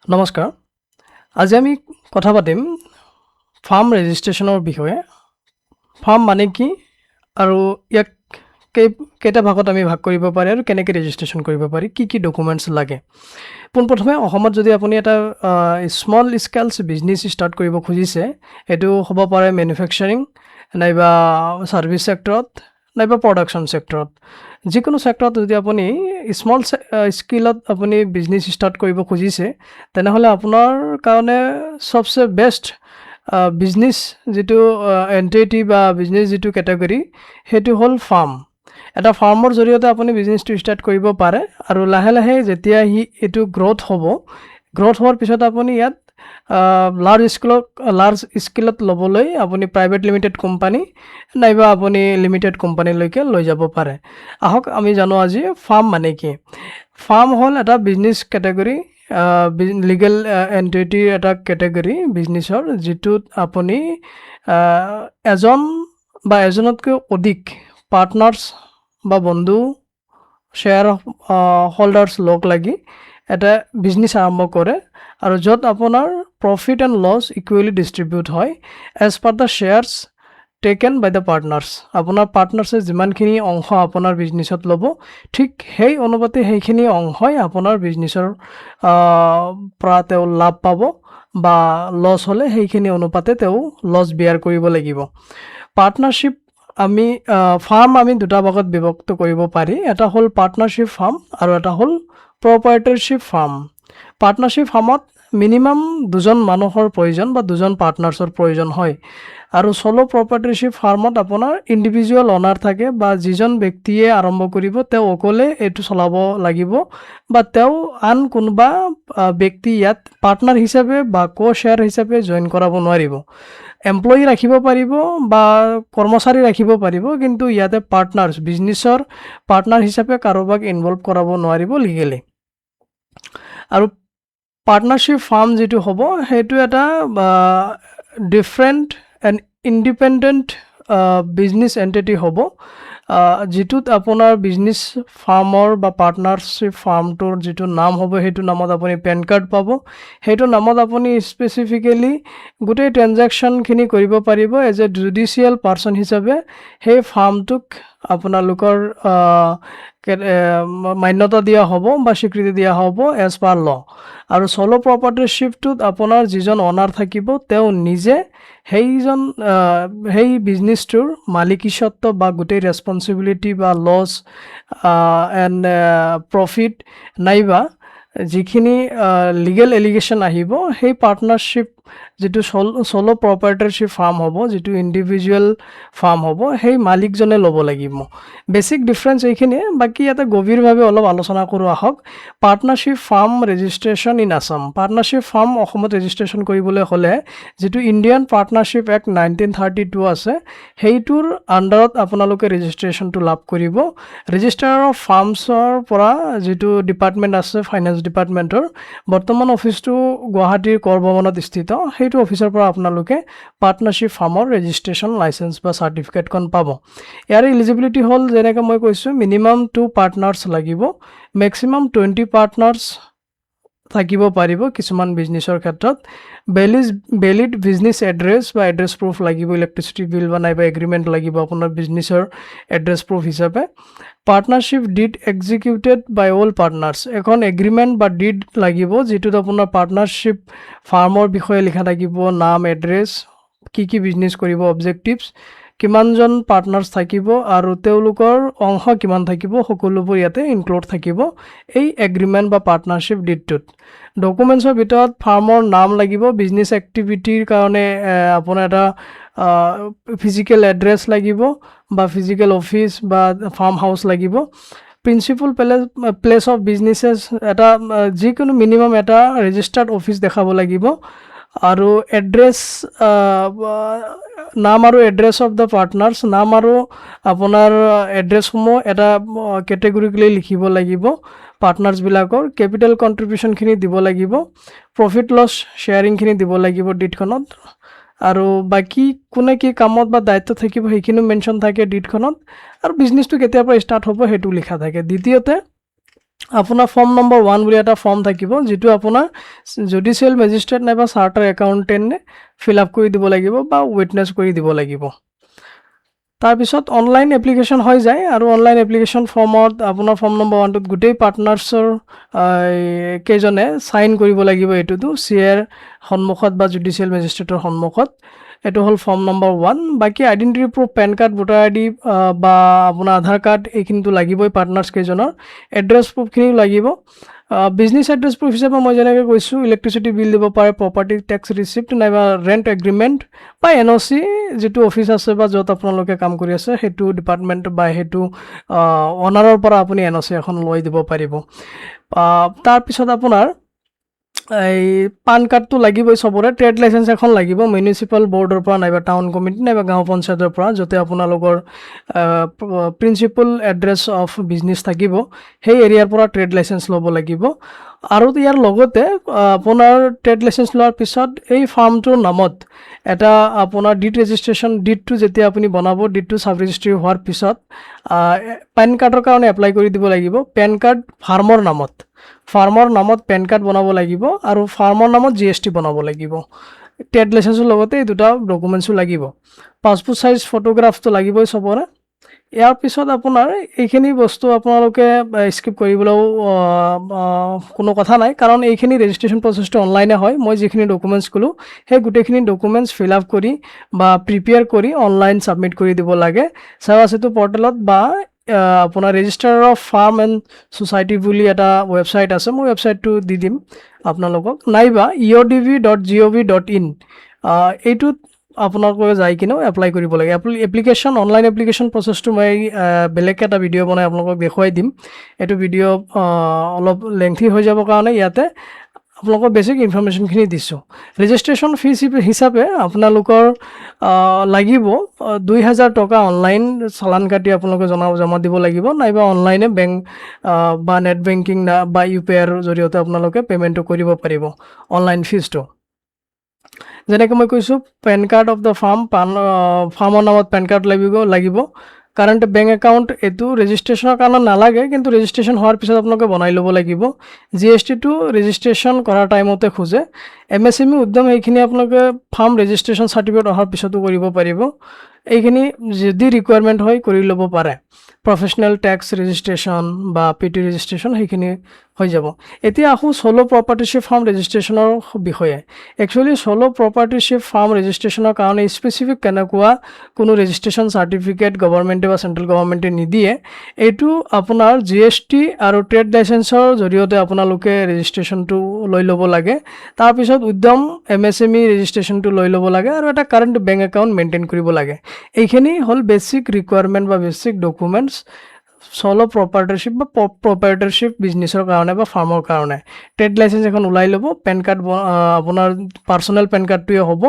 নমস্কাৰ। আজি আমি কথা পাতিম ফাৰ্ম ৰেজিষ্ট্ৰেশ্যনৰ বিষয়ে। ফাৰ্ম মানে কি আৰু ইয়াক কেইটা ভাগত আমি ভাগ কৰিব পাৰি আৰু কেনেকৈ ৰেজিষ্ট্ৰেশ্যন কৰিব পাৰি, কি কি ডকুমেণ্টছ লাগে। পোনপ্ৰথমে অসমত যদি আপুনি এটা স্মল স্কেলছ বিজনেছ ষ্টাৰ্ট কৰিব খুজিছে, এইটো হ'ব পাৰে মেনুফেকচাৰিং নাইবা ছাৰ্ভিচ ছেক্টৰত নাইবা প্ৰডাকশ্যন ছেক্টৰত। যিকোনো ছেক্টৰত যদি আপুনি স্মল স্কেলত আপুনি বিজনেছ ষ্টাৰ্ট কৰিব খুজিছে, তেনেহ'লে আপোনাৰ কাৰণে চবচে বেষ্ট বিজনেছ যিটো এণ্টিটি বা বিজনেছ যিটো কেটেগৰী, সেইটো হ'ল ফাৰ্ম। এটা ফাৰ্মৰ জৰিয়তে আপুনি বিজনেছটো ষ্টাৰ্ট কৰিব পাৰে আৰু লাহে লাহে যেতিয়া এইটো গ্ৰ'থ হোৱাৰ পিছত আপুনি ইয়াত লাৰ্জ স্কেলত ল'বলৈ আপুনি প্ৰাইভেট লিমিটেড কোম্পানী নাইবা আপুনি লিমিটেড কোম্পানীলৈকে লৈ যাব পাৰে। আহক আমি জানো আজি ফাৰ্ম মানে কি। ফাৰ্ম হ'ল এটা বিজনেছ কেটেগৰী, লিগেল এণ্টিটিৰ এটা কেটেগৰী বিজনেছৰ, যিটোত আপুনি এজন বা এজনতকৈ অধিক পাৰ্টনাৰ্ছ বা বন্ধু শ্বেয়াৰ হোল্ডাৰ্ছ লগ লাগি এটা বিজনেছ আৰম্ভ কৰে আৰু য'ত আপোনাৰ profit and loss equally distribute হয় as per the shares taken by the partners. আপোনাৰ পাৰ্টনাৰ্ছে যিমানখিনি অংশ আপোনাৰ বিজনেছত ল'ব, ঠিক সেই অনুপাতে সেইখিনি অংশই আপোনাৰ বিজনেছৰ পৰা তেওঁ লাভ পাব বা লছ হ'লে সেইখিনি অনুপাতে তেওঁ লছ বিয়াৰ কৰিব লাগিব। পাৰ্টনাৰশ্বিপ ফাৰ্ম আমি দুটা ভাগত বিভক্ত কৰিব পাৰি। এটা হ'ল পাৰ্টনাৰশ্বিপ ফাৰ্ম আৰু এটা হ'ল প্ৰপাৰ্টাৰশ্বিপ ফাৰ্ম। পাৰ্টনাৰশ্বিপ ফাৰ্মত মিনিমাম দুজন মানুহৰ প্ৰয়োজন বা দুজন পাৰ্টনাৰ্ছৰ প্ৰয়োজন হয় আৰু চলো প্ৰপাৰ্টাৰশ্বিপ ফাৰ্মত আপোনাৰ ইণ্ডিভিজুৱেল অনাৰ থাকে বা যিজন ব্যক্তিয়ে আৰম্ভ কৰিব তেওঁ অকলে এইটো চলাব লাগিব বা তেওঁ আন কোনোবা ব্যক্তি ইয়াত পাৰ্টনাৰ হিচাপে বা শ্বেয়াৰ হিচাপে জইন কৰাব নোৱাৰিব। এমপ্লয়ী ৰাখিব পাৰিব বা কৰ্মচাৰী ৰাখিব পাৰিব, কিন্তু ইয়াতে বিজনেছৰ পাৰ্টনাৰ হিচাপে কাৰোবাক ইনভলভ কৰাব নোৱাৰিব লিগেলি। আৰু পাৰ্টনাৰশ্বিপ ফাৰ্ম যিটো হ'ব, সেইটো এটা different and independent business entity হ'ব, যিটোত আপোনাৰ বিজনেছ ফাৰ্মৰ বা পাৰ্টনাৰশ্বিপ ফাৰ্মটোৰ যিটো নাম হ'ব, সেইটো নামত আপুনি পেন কাৰ্ড পাব। সেইটো নামত আপুনি স্পেচিফিকেলি গোটেই ট্ৰেনজেকশ্যনখিনি কৰিব পাৰিব এজ এ জুডিচিয়েল পাৰ্চন হিচাপে। সেই ফাৰ্মটোক আপোনালোকৰ মান্যতা দিয়া হ'ব বা স্বীকৃতি দিয়া হ'ব এজ পাৰ ল'। আৰু চলো প্ৰপাৰ্টাৰশ্বিপটোত আপোনাৰ যিজন অনাৰ থাকিব, তেওঁ নিজে সেই বিজনেছটোৰ মালিকীস্বত্ব বা গোটেই ৰেছপনচিবিলিটি বা লছ এণ্ড প্ৰফিট নাইবা যিখিনি লিগেল এলিগেশ্যন আহিব, সেই পাৰ্টনাৰশ্বিপ যিটো চলো প্ৰপাৰ্টাৰশ্বিপ ফাৰ্ম হ'ব, যিটো ইণ্ডিভিজুৱেল ফাৰ্ম হ'ব, সেই মালিকজনে ল'ব লাগিব। বেছিক ডিফাৰেঞ্চ এইখিনিয়ে। বাকী ইয়াতে গভীৰভাৱে অলপ আলোচনা কৰোঁ আহক। Partnership farm registration in Assam. Partnership farm অসমত ৰেজিষ্ট্ৰেশ্যন কৰিবলৈ হ'লে যিটো ইণ্ডিয়ান পাৰ্টনাৰশ্বিপ এক্ট 1932 আছে, সেইটোৰ আণ্ডাৰত আপোনালোকে ৰেজিষ্ট্ৰেশ্যনটো লাভ কৰিব। ৰেজিষ্টাৰ অফ ফাৰ্মছৰ পৰা যিটো ডিপাৰ্টমেণ্ট আছে ফাইনেন্স ডিপাৰ্টমেণ্টৰ, বৰ্তমান অফিচটো গুৱাহাটীৰ কৰ ভৱনত স্থিত, সেইটো অফিচৰ পৰা আপোনালোকে পাৰ্টনাৰশ্বিপ ফাৰ্মৰ ৰেজিষ্ট্ৰেশ্যন লাইচেঞ্চ বা চাৰ্টিফিকেটখন পাব। ইয়াৰ এলিজিবিলিটি হ'ল, যেনেকৈ মই কৈছোঁ, মিনিমাম 2 পাৰ্টনাৰ্ছ লাগিব, মেক্সিমাম 20 পাৰ্টনাৰ্ছ থাকিব পাৰিব কিছুমান বিজনেছৰ ক্ষেত্ৰত। ভেলিড বিজনেছ এড্ৰেছ বা এড্ৰেছ প্ৰুফ লাগিব, ইলেক্ট্ৰিচিটি বিল বা নাইবা এগ্ৰিমেণ্ট লাগিব আপোনাৰ বিজনেছৰ এড্ৰেছ প্ৰুফ হিচাপে। Partnership deed executed by all partners. এখন এগ্ৰিমেণ্ট বা ডিড লাগিব, যিটোত আপোনাৰ পাৰ্টনাৰশ্বিপ ফাৰ্মৰ বিষয়ে লিখা থাকিব, নাম, এড্ৰেছ, কি বিজনেছ কৰিব, অবজেক্টিভছ, কিমানজন পাৰ্টনাৰ্ছ থাকিব আৰু তেওঁলোকৰ অংশ কিমান থাকিব, সকলোবোৰ ইয়াতে ইনক্লুড থাকিব এই এগ্ৰিমেণ্ট বা পাৰ্টনাৰশ্বিপ ডিডটোত। ডকুমেণ্টছৰ ভিতৰত ফাৰ্মৰ নাম লাগিব, বিজনেছ এক্টিভিটিৰ কাৰণে আপোনাৰ এটা ফিজিকেল এড্ৰেছ লাগিব বা ফিজিকেল অফিচ বা ফাৰ্ম হাউচ লাগিব। প্ৰিন্সিপাল প্লেচ অফ বিজনেছেছ, এটা যিকোনো মিনিমাম এটা ৰেজিষ্টাৰ্ড অফিচ দেখাব লাগিব আৰু এড্ৰেছ, নাম আৰু এড্ৰেছ অফ দ্য পাৰ্টনাৰ্ছ, নাম আৰু আপোনাৰ এড্ৰেছসমূহ এটা কেটেগৰিকেলি লিখিব লাগিব পাৰ্টনাৰ্ছবিলাকৰ। কেপিটেল কণ্ট্ৰিবিউশ্যনখিনি দিব লাগিব, প্ৰফিট লছ শ্বেয়াৰিংখিনি দিব লাগিব ডিডখনত, আৰু বাকী কোনে কি কামত বা দায়িত্ব থাকিব সেইখিনিও মেনশ্যন থাকে ডিডখনত, আৰু বিজনেছটো কেতিয়াৰ পৰা ষ্টাৰ্ট হ'ব সেইটো লিখা থাকে। দ্বিতীয়তে আপোনাৰ ফৰ্ম নম্বৰ 1 বুলি এটা ফৰ্ম থাকিব, যিটো আপোনাৰ জুডিচিয়েল মেজিষ্ট্ৰেট নাইবা চাৰ্টাৰ একাউণ্টেণ্টে ফিল আপ কৰি দিব লাগিব বা উইটনেছ কৰি দিব লাগিব। তাৰপিছত অনলাইন এপ্লিকেশ্যন হৈ যায়, আৰু অনলাইন এপ্লিকেশ্যন ফৰ্মত আপোনাৰ ফৰ্ম নম্বৰ 1টোত গোটেই পাৰ্টনাৰ্ছৰ কেইজনে চাইন কৰিব লাগিব। এইটোতো চিএৰ সন্মুখত বা জুডিচিয়েল মেজিষ্ট্ৰেটৰ সন্মুখত। এইটো হ'ল ফৰ্ম নম্বৰ 1। বাকী identity proof, PAN card, voter ID বা আপোনাৰ আধাৰ কাৰ্ড এইখিনিতো লাগিবই পাৰ্টনাৰ্ছ কেইজনৰ। এড্ৰেছ প্ৰুফখিনিও লাগিব। বিজনেছ এড্ৰেছ প্ৰুফ হিচাপে মই যেনেকৈ কৈছোঁ, ইলেক্ট্ৰিচিটি বিল দিব পাৰে, প্ৰপাৰ্টি টেক্স ৰিচিপ্ট নাইবা ৰেণ্ট এগ্ৰিমেণ্ট বা NOC, যিটো অফিচ আছে বা য'ত আপোনালোকে কাম কৰি আছে সেইটো ডিপাৰ্টমেণ্ট বা সেইটো অনাৰৰ পৰা আপুনি NOC এখন লৈ দিব পাৰিব। তাৰপিছত আপোনাৰ এই পান কাৰ্ডটো লাগিবই চবৰে। ট্ৰেড লাইচেঞ্চ এখন লাগিব মিউনিচিপাল বৰ্ডৰ পৰা নাইবা টাউন কমিটি নাইবা গাঁও পঞ্চায়তৰ পৰা, য'তে আপোনালোকৰ প্ৰিন্সিপাল এড্ৰেছ অফ বিজনেছ থাকিব, সেই এৰিয়াৰ পৰা ট্ৰেড লাইচেঞ্চ ল'ব লাগিব। আৰু ইয়াৰ লগতে আপোনাৰ ট্ৰেড লাইচেঞ্চ লোৱাৰ পিছত এই ফাৰ্মটোৰ নামত এটা আপোনাৰ ডিড ৰেজিষ্ট্ৰেশ্যন, ডিডটো যেতিয়া আপুনি বনাব, ডিডটো চাব ৰেজিষ্ট্ৰি হোৱাৰ পিছত পেন কাৰ্ডৰ কাৰণে এপ্লাই কৰি দিব লাগিব। পেন কাৰ্ড ফাৰ্মৰ নামত পেন কাৰ্ড বনাব লাগিব, আৰু ফাৰ্মৰ নামত GST বনাব লাগিব। ট্ৰেড লাইচেঞ্চৰ লগতে এই দুটা ডকুমেণ্টছো লাগিব। পাছপোৰ্ট চাইজ ফটোগ্ৰাফটো লাগিবই চবৰে। ইয়াৰ পিছত আপোনাৰ এইখিনি বস্তু আপোনালোকে স্কিপ কৰিবলৈও কোনো কথা নাই, কাৰণ এইখিনি ৰেজিষ্ট্ৰেশ্যন প্ৰচেছটো অনলাইনে হয়। মই যিখিনি ডকুমেণ্টছ ক'লোঁ, সেই গোটেইখিনি ডকুমেণ্টছ ফিল আপ কৰি বা প্ৰিপেয়াৰ কৰি অনলাইন ছাবমিট কৰি দিব লাগে সেৱা সেতু পৰ্টেলত, বা আপোনাৰ register of farm and society বুলি এটা ৱেবছাইট আছে, মই ৱেবছাইটটো দি দিম আপোনালোকক, নাইবা eodv.gov.in এইটোত আপোনালোকে যাই কিনেও এপ্লাই কৰিব লাগে। অনলাইন এপ্লিকেশ্যন প্ৰচেছটো মই বেলেগকৈ এটা ভিডিঅ' বনাই আপোনালোকক দেখুৱাই দিম। এইটো ভিডিঅ' অলপ লেংথি হৈ যাব কাৰণে ইয়াতে আপোনালোকৰ বেছিক ইনফৰমেশ্যনখিনি দিছোঁ। ৰেজিষ্ট্ৰেশ্যন ফিজ হিচাপে আপোনালোকৰ লাগিব 2000 টকা অনলাইন চালান কাটি আপোনালোকে জমা দিব লাগিব, নাইবা অনলাইনে বেংক বা নেট বেংকিং বা UPIৰ জৰিয়তে আপোনালোকে পে'মেণ্টটো কৰিব পাৰিব অনলাইন ফিজটো। যেনেকৈ মই কৈছোঁ, পেন কাৰ্ড অফ দ্য ফাৰ্মৰ নামত পেন কাৰ্ড লাগিব। কাৰেণ্ট বেংক একাউণ্ট এইটো ৰেজিষ্ট্ৰেশ্যনৰ কাৰণে নালাগে, কিন্তু ৰেজিষ্ট্ৰেশ্যন হোৱাৰ পিছত আপোনালোকে বনাই ল'ব লাগিব। GSTটো ৰেজিষ্ট্ৰেশ্যন কৰাৰ টাইমতে খোজে। MSME উদ্যম এইখিনি আপোনালোকে ফাৰ্ম ৰেজিষ্ট্ৰেশ্যন চাৰ্টিফিকেট অহাৰ পিছতো কৰিব পাৰিব। এইখিনি যদি ৰিকুৱাৰমেণ্ট হয় কৰি ল'ব পাৰে। প্ৰফেশ্যনেল টেক্স ৰেজিষ্ট্ৰেশ্যন বা PT ৰেজিষ্ট্ৰেশ্যন সেইখিনি হৈ যাব। এতিয়া আহোঁ চ'ল' প্ৰপাৰ্টিশ্বিপ ফাৰ্ম ৰেজিষ্ট্ৰেশ্যনৰ বিষয়ে। একচুৱেলি চ'ল' প্ৰপাৰ্টিশ্বিপ ফাৰ্ম ৰেজিষ্ট্ৰেশ্যনৰ কাৰণে স্পেচিফিক কেনেকুৱা কোনো ৰেজিষ্ট্ৰেশ্যন চাৰ্টিফিকেট গভৰ্ণমেণ্টে বা চেণ্ট্ৰেল গভৰ্ণমেণ্টে নিদিয়ে। এইটো আপোনাৰ GST আৰু ট্ৰেড লাইচেঞ্চৰ জৰিয়তে আপোনালোকে ৰেজিষ্ট্ৰেশ্যনটো লৈ ল'ব লাগে। তাৰপিছত উদ্যম MSME ৰেজিষ্ট্ৰেশ্যনটো লৈ ল'ব লাগে, আৰু এটা কাৰেণ্ট বেংক একাউণ্ট মেইনটেইন কৰিব লাগে। এইখিনি হ'ল বেছিক ৰিকুৱাৰমেণ্ট বা বেছিক ডকুমেণ্টছ চ'ল' প্ৰপাৰ্টাৰশ্বিপ বা প্ৰপাৰ্টাৰশ্বিপ বিজনেছৰ কাৰণে বা ফাৰ্মৰ কাৰণে। ট্ৰেড লাইচেঞ্চ এখন ওলাই ল'ব। পেন কাৰ্ড আপোনাৰ পাৰ্চনেল পেন কাৰ্ডটোৱে হ'ব।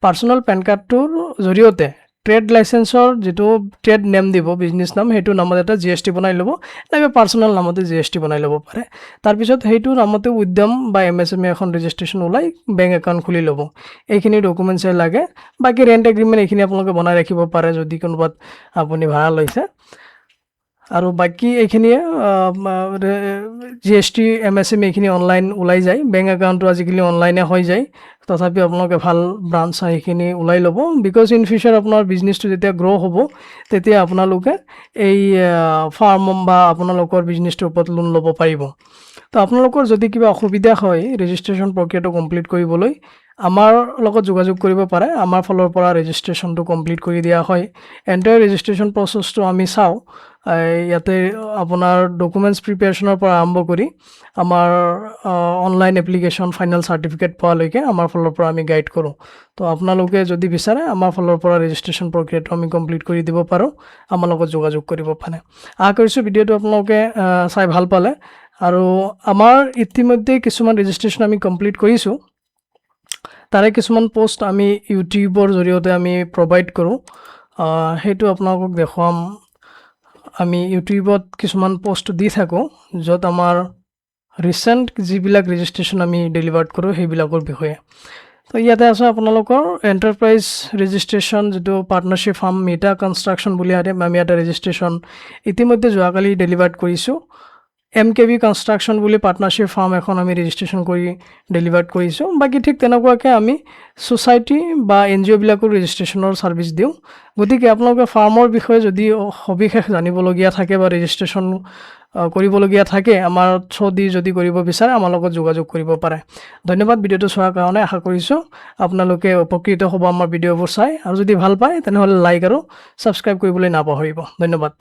পাৰ্চনেল পেন কাৰ্ডটোৰ জৰিয়তে ট্ৰেড লাইচেঞ্চৰ যিটো ট্ৰেড নেম দিব, বিজনেছ নাম, সেইটো নামত এটা GST বনাই ল'ব, নাইবা পাৰ্চনেল নামতে GST বনাই ল'ব পাৰে। তাৰপিছত সেইটো নামতে উদ্যম বা MSME এখন ৰেজিষ্ট্ৰেশ্যন ওলাই বেংক একাউণ্ট খুলি ল'ব। এইখিনি ডকুমেণ্টছে লাগে। বাকী ৰেণ্ট এগ্ৰিমেণ্ট এইখিনি আপোনালোকে বনাই ৰাখিব পাৰে যদি কোনোবাত আপুনি ভাড়া লৈছে। আৰু বাকী এইখিনিয়ে GST MSME এইখিনি অনলাইন ওলাই যায়। বেংক একাউণ্টটো আজিকালি অনলাইনে হৈ যায়। তথাপিও আপোনালোকে ভাল ব্ৰাঞ্চ চাই সেইখিনি ওলাই ল'ব, বিকজ ইন ফিউচাৰ আপোনাৰ বিজনেছটো যেতিয়া গ্ৰ' হ'ব, তেতিয়া আপোনালোকে এই ফাৰ্ম বা আপোনালোকৰ বিজনেছটোৰ ওপৰত লোন ল'ব পাৰিব। তো আপোনালোকৰ যদি কিবা অসুবিধা হয় ৰেজিষ্ট্ৰেশ্যন প্ৰক্ৰিয়াটো কমপ্লিট কৰিবলৈ, আমাৰ লগত যোগাযোগ কৰিব পাৰে। আমাৰ ফালৰ পৰা ৰেজিষ্ট্ৰেশ্যনটো কমপ্লিট কৰি দিয়া হয়। এণ্টায়াৰ ৰেজিষ্ট্ৰেশ্যন প্ৰচেছটো আমি চাওঁ। ইয়াতে আপোনাৰ ডকুমেণ্টছ প্ৰিপেৰেশ্যনৰ পৰা আৰম্ভ কৰি আমাৰ অনলাইন এপ্লিকেশ্যন ফাইনেল চাৰ্টিফিকেট পোৱালৈকে আমাৰ ফালৰ পৰা আমি গাইড কৰোঁ। তো আপোনালোকে যদি বিচাৰে আমাৰ ফালৰ পৰা ৰেজিষ্ট্ৰেশ্যন প্ৰক্ৰিয়াটো আমি কমপ্লিট কৰি দিব পাৰোঁ। আমাৰ লগত যোগাযোগ কৰিব পাৰে। আশা কৰিছোঁ ভিডিঅ'টো আপোনালোকে চাই ভাল পালে। আৰু আমাৰ ইতিমধ্যে কিছুমান ৰেজিষ্ট্ৰেশ্যন আমি কমপ্লিট কৰিছোঁ। তাৰে কিছুমান পোষ্ট আমি ইউটিউবৰ জৰিয়তে আমি প্ৰভাইড কৰোঁ। সেইটো আপোনালোকক দেখুৱাম। আমি ইউটিউবত কিছুমান পোষ্ট দি থাকোঁ, য'ত আমাৰ ৰিচেণ্ট যিবিলাক ৰেজিষ্ট্ৰেশ্যন আমি ডেলিভাৰ্ড কৰোঁ সেইবিলাকৰ বিষয়ে। তো ইয়াতে আছে আপোনালোকৰ এণ্টাৰপ্ৰাইজ ৰেজিষ্ট্ৰেশ্যন, যিটো পাৰ্টনাৰশ্বিপ ফাৰ্ম মেটা কনষ্ট্ৰাকশ্যন বুলি আমি এটা ৰেজিষ্ট্ৰেশ্যন ইতিমধ্যে যোৱাকালি ডেলিভাৰ্ড কৰিছোঁ। MKB কনষ্ট্ৰাকশ্যন বুলি পাৰ্টনাৰশ্বিপ ফাৰ্ম এখন আমি ৰেজিষ্ট্ৰেশ্যন কৰি ডেলিভাৰ্ড কৰিছোঁ। বাকী ঠিক তেনেকুৱাকৈ আমি ছ'চাইটি বা NGOবিলাকো ৰেজিষ্ট্ৰেশ্যনৰ ছাৰ্ভিচ দিওঁ। গতিকে আপোনালোকে ফাৰ্মৰ বিষয়ে যদি সবিশেষ জানিবলগীয়া থাকে বা ৰেজিষ্ট্ৰেশ্যন কৰিবলগীয়া থাকে, আমাৰ থ্ৰু দি যদি কৰিব বিচাৰে আমাৰ লগত যোগাযোগ কৰিব পাৰে। ধন্যবাদ ভিডিঅ'টো চোৱাৰ কাৰণে। আশা কৰিছোঁ আপোনালোকে উপকৃত হ'ব আমাৰ ভিডিঅ'বোৰ চাই, আৰু যদি ভাল পায় তেনেহ'লে লাইক আৰু ছাবস্ক্ৰাইব কৰিবলৈ নাপাহৰিব। ধন্যবাদ।